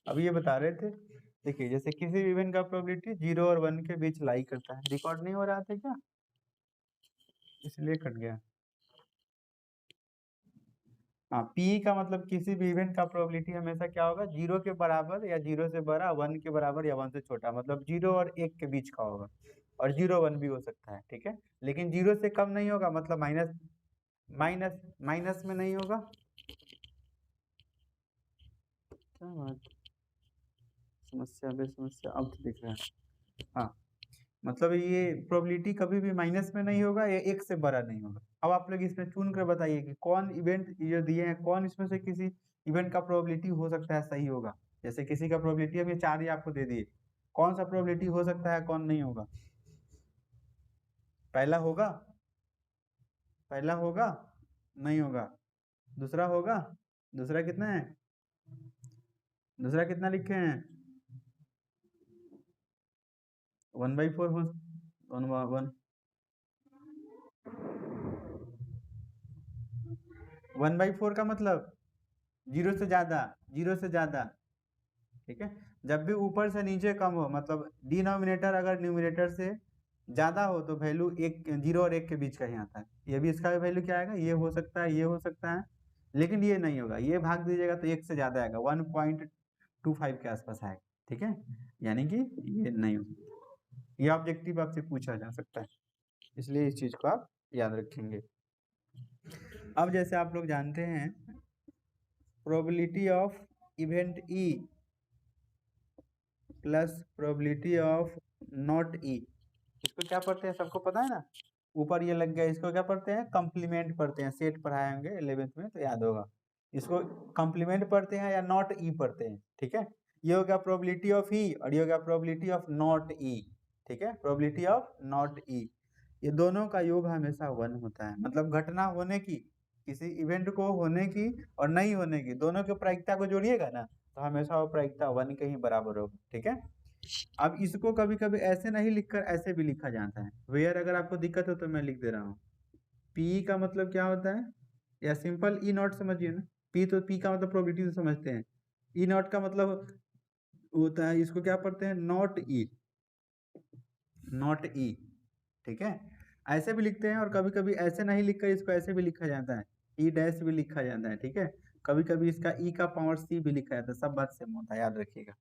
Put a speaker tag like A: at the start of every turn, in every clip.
A: अब ये बता रहे थे, देखिए जैसे किसी भी इवेंट का प्रोबेबिलिटी 0 और 1 के बीच लाई करता है। रिकॉर्ड नहीं हो रहा था क्या, इसलिए कट गया। हाँ, पी का मतलब किसी भी इवेंट का प्रोबेबिलिटी हमेशा क्या होगा, 0 के बराबर या 0 से बड़ा, 1 के बराबर या 1 से छोटा, मतलब 0 और 1 के बीच का होगा, और 0 1 भी हो सकता है, ठीक है। लेकिन 0 से कम नहीं होगा, मतलब माइनस माइनस माइनस में नहीं होगा। क्या बात, समस्या बे समस्या, अब तो दिख रहा है। हाँ, मतलब ये प्रोबेबिलिटी कभी भी माइनस में नहीं होगा या 1 से बड़ा नहीं होगा। अब आप लोग इसमें चुन कर बताइए कि कौन इवेंट ये दिए हैं, कौन इसमें से किसी इवेंट का प्रोबेबिलिटी हो सकता है सही होगा। जैसे किसी का प्रोबेबिलिटी हम ये 4 ही आपको दे दिए, कौन सा प्रोबेबिलिटी हो सकता है, कौन नहीं होगा। पहला होगा, पहला होगा, नहीं होगा। दूसरा होगा, दूसरा कितना है, दूसरा कितना लिखे हैं, 1/4 हो, 1/4 का मतलब 0 से ज्यादा, 0 से ज्यादा, ठीक है। जब भी ऊपर से नीचे कम हो, मतलब डिनोमिनेटर अगर न्यूमिनेटर से ज्यादा हो तो वैल्यू 0 और 1 के बीच का ही आता है। ये भी इसका वैल्यू क्या आएगा, ये हो सकता है, ये हो सकता है, लेकिन ये नहीं होगा। ये भाग दीजिएगा तो 1 से ज्यादा आएगा, 1.25 के आसपास आएगा, ठीक है। यानी कि ये नहीं हो सकता। ये ऑब्जेक्टिव आपसे पूछा जा सकता है, इसलिए इस चीज को आप याद रखेंगे। अब जैसे आप लोग जानते हैं probability of event e plus probability of not e, इसको क्या पढ़ते हैं, सबको पता है ना, ऊपर ये लग गया। इसको क्या पढ़ते हैं, कंप्लीमेंट पढ़ते हैं, सेट पढ़ाए होंगे 11th में तो याद होगा। इसको कंप्लीमेंट पढ़ते हैं या नॉट ई पढ़ते हैं, ठीक है। ये हो गया प्रोबेबिलिटी ऑफ ई और ये हो गया प्रोबेबिलिटी ऑफ नॉट ई, ठीक है। प्रोबेबिलिटी ऑफ नॉट ई, ये दोनों का योग हमेशा 1 होता है। मतलब घटना होने की, किसी इवेंट को होने की और नहीं होने की, दोनों की प्रायिकता को जोड़िएगा ना तो हमेशा वो प्रायिकता 1 के ही बराबर होगा, ठीक है। अब इसको कभी कभी ऐसे नहीं लिखकर ऐसे भी लिखा जाता है। वेयर अगर आपको दिक्कत हो तो मैं लिख दे रहा हूँ। पी का मतलब क्या होता है, या सिंपल ई नॉट समझिए ना। पी तो पी का मतलब प्रोबेबिलिटी से समझते हैं। ई नॉट का मतलब होता है, इसको क्या पढ़ते हैं, नॉट ई, नॉट ई, ठीक है। ऐसे भी लिखते हैं और कभी कभी ऐसे नहीं लिखकर इसको ऐसे भी लिखा जाता है, ई डैश भी लिखा जाता है, ठीक है। कभी कभी इसका ई का पावर सी भी लिखा जाता है, सब बात सेम होता है, याद रखिएगा।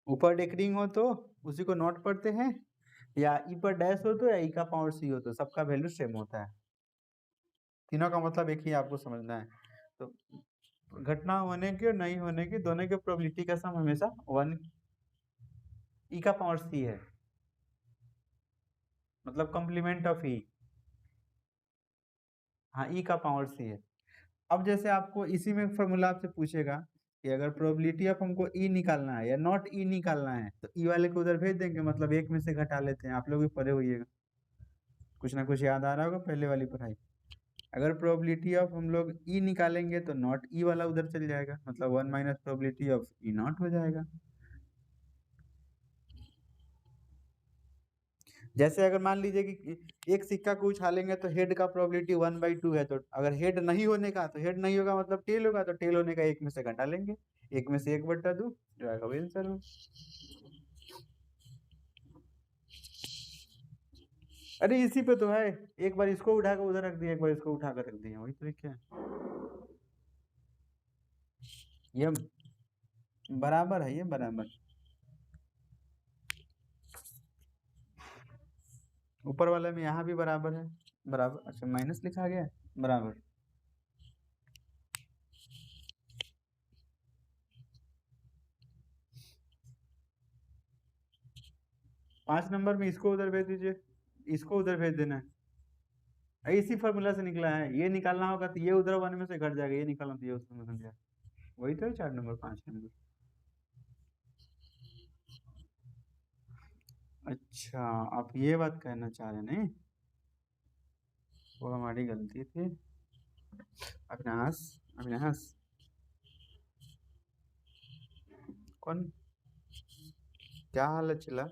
A: ऊपर डेकरिंग हो तो उसी को नॉट पढ़ते हैं, या ई पर डैश हो तो या ई का पावर सी हो तो सबका वैल्यू सेम होता है। तीनों का मतलब एक ही आपको समझना है। तो घटना होने की और नहीं होने की दोनों की प्रोबेबिलिटी का सम हमेशा 1 ई का पावर सी है, मतलब कॉम्प्लीमेंट ऑफ ई। हाँ, ई का पावर सी है। अब जैसे आपको इसी में फॉर्मूला आपसे पूछेगा कि अगर प्रोबेबिलिटी ऑफ हमको ई निकालना है या नॉट ई निकालना है तो ई वाले को उधर भेज देंगे, मतलब एक में से घटा लेते हैं। आप लोग भी पढ़े होइएगा, कुछ ना कुछ याद आ रहा होगा पहले वाली पढ़ाई। अगर प्रोबेबिलिटी ऑफ हम लोग ई निकालेंगे तो नॉट ई वाला उधर चल जाएगा, मतलब 1 minus probability of E not हो जाएगा। जैसे अगर मान लीजिए कि एक सिक्का को उछालेंगे तो हेड का प्रोबेबिलिटी 1/2 है, तो अगर हेड नहीं होने का तो हेड नहीं होगा, मतलब टेल होगा तो टेल होने का 1 में से घटा लेंगे, 1 में से 1/2 जो आएगा वही आंसर हो। अरे इसी पे तो है, एक बार इसको उठाकर उधर रख दिया, एक बार इसको उठाकर रख दिया, वही तो क्या ये बराबर है, ये बराबर। ऊपर वाले में यहाँ भी बराबर है, बराबर, अच्छा माइनस लिखा गया है, बराबर। पांच नंबर में इसको उधर भेज दीजिए, इसको उधर भेज देना है। इसी फॉर्मूला से निकला है, ये निकालना होगा तो ये उधर 1 में से घट जाएगा, ये निकालना तो ये उसमें घट जाएगा, वही तो है 4 नंबर 5 नंबर। अच्छा, आप ये बात कहना चाह रहे हैं, नहीं वो हमारी गलती थी। अविनाश, अविनाश कौन, क्या हाल है चिल्ला।